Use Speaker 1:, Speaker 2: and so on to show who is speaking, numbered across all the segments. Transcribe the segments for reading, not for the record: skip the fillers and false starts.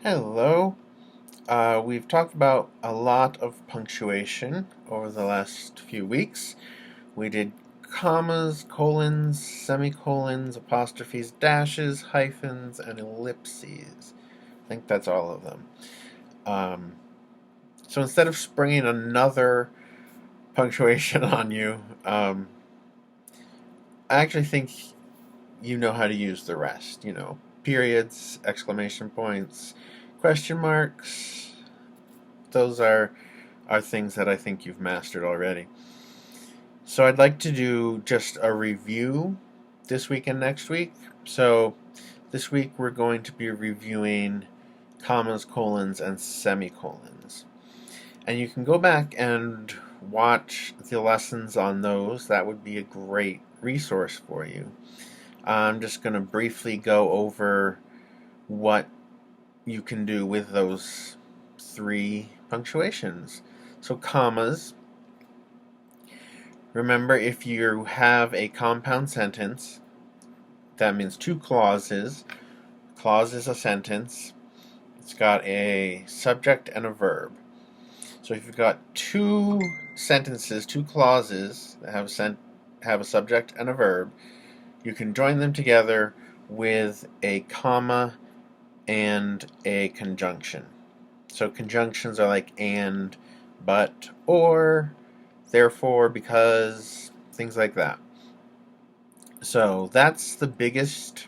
Speaker 1: Hello. We've talked about a lot of punctuation over the last few weeks. We did commas, colons, semicolons, apostrophes, dashes, hyphens, and ellipses. I think that's all of them. Um, so instead of springing another punctuation on you, I actually think you know how to use the rest. Periods, exclamation points, question marks. Those are things that I think you've mastered already. So I'd like to do just a review this week and next week. So this week we're going to be reviewing commas, colons, and semicolons. And you can go back and watch the lessons on those. That would be a great resource for you. I'm just going to briefly go over what you can do with those three punctuations. So commas. Remember, if you have a compound sentence, that means two clauses. Clause is a sentence. It's got a subject and a verb. So if you've got two sentences, two clauses that have a subject and a verb, you can join them together with a comma and a conjunction. So conjunctions are like and, but, or, therefore, because, things like that. So that's the biggest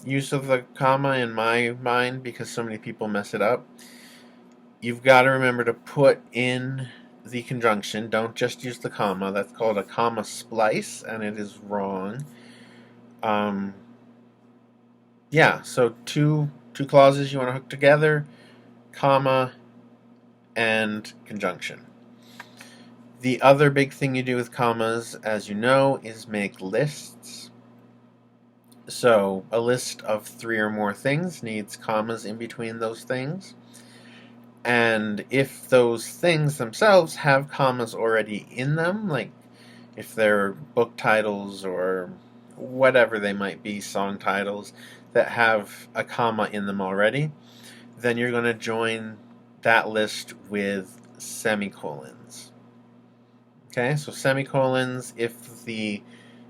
Speaker 1: use of the comma in my mind because so many people mess it up. You've got to remember to put in the conjunction. Don't just use the comma. That's called a comma splice, and it is wrong. So two clauses you want to hook together, comma and conjunction. The other big thing you do with commas, as you know, is make lists. So a list of three or more things needs commas in between those things. And if those things themselves have commas already in them, like if they're book titles or whatever they might be, song titles that have a comma in them already, then you're going to join that list with semicolons. Okay, so semicolons, if the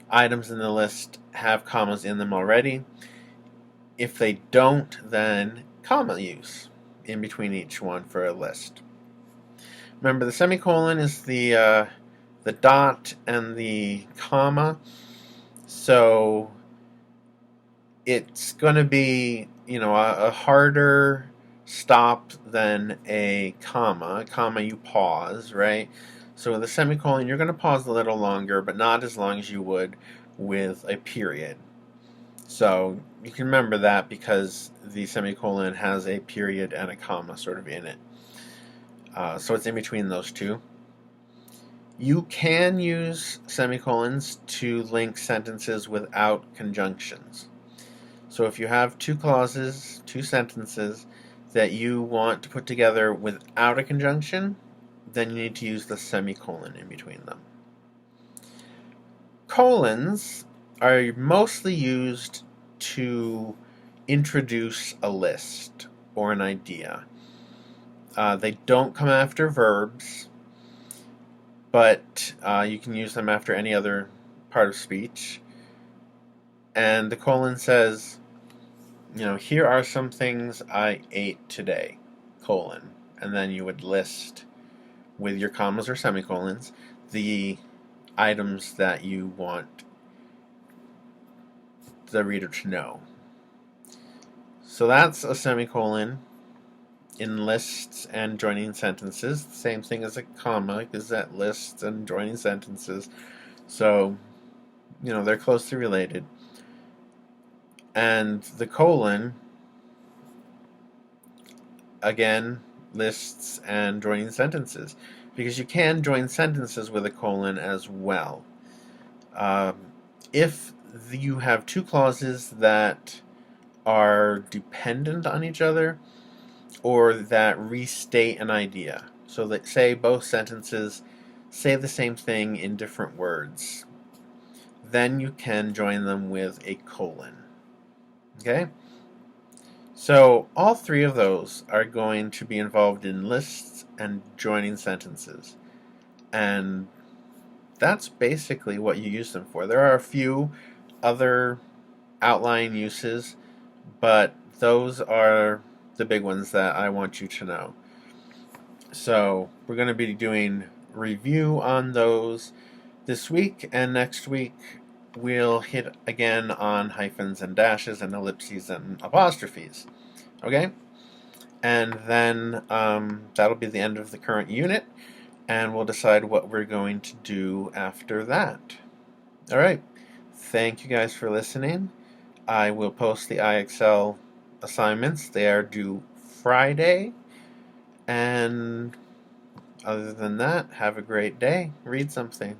Speaker 1: items in the list have commas in them already. If they don't, then comma use in between each one for a list. Remember, the semicolon is the dot and the comma, so it's going to be a harder stop than a comma. A comma you pause, right? So with a semicolon, you're going to pause a little longer, but not as long as you would with a period. So you can remember that because the semicolon has a period and a comma sort of in it. So it's in between those two. You can use semicolons to link sentences without conjunctions. So if you have two clauses, two sentences that you want to put together without a conjunction, then you need to use the semicolon in between them. Colons are mostly used to introduce a list or an idea. They don't come after verbs, but you can use them after any other part of speech. And the colon says, here are some things I ate today, colon. And then you would list with your commas or semicolons the items that you want the reader to know. So that's a semicolon in lists and joining sentences. Same thing as a comma, because that lists and joining sentences. So, they're closely related. And the colon, again, lists and joining sentences. Because you can join sentences with a colon as well. If you have two clauses that are dependent on each other or that restate an idea. So that say both sentences say the same thing in different words. Then you can join them with a colon. Okay? So all three of those are going to be involved in lists and joining sentences. And that's basically what you use them for. There are a few other outline uses, but those are the big ones that I want you to know. So we're going to be doing review on those this week, and next week we'll hit again on hyphens and dashes and ellipses and apostrophes. Okay? And then that'll be the end of the current unit, and we'll decide what we're going to do after that. All right. Thank you guys for listening. I will post the IXL assignments. They are due Friday. And other than that, have a great day. Read something.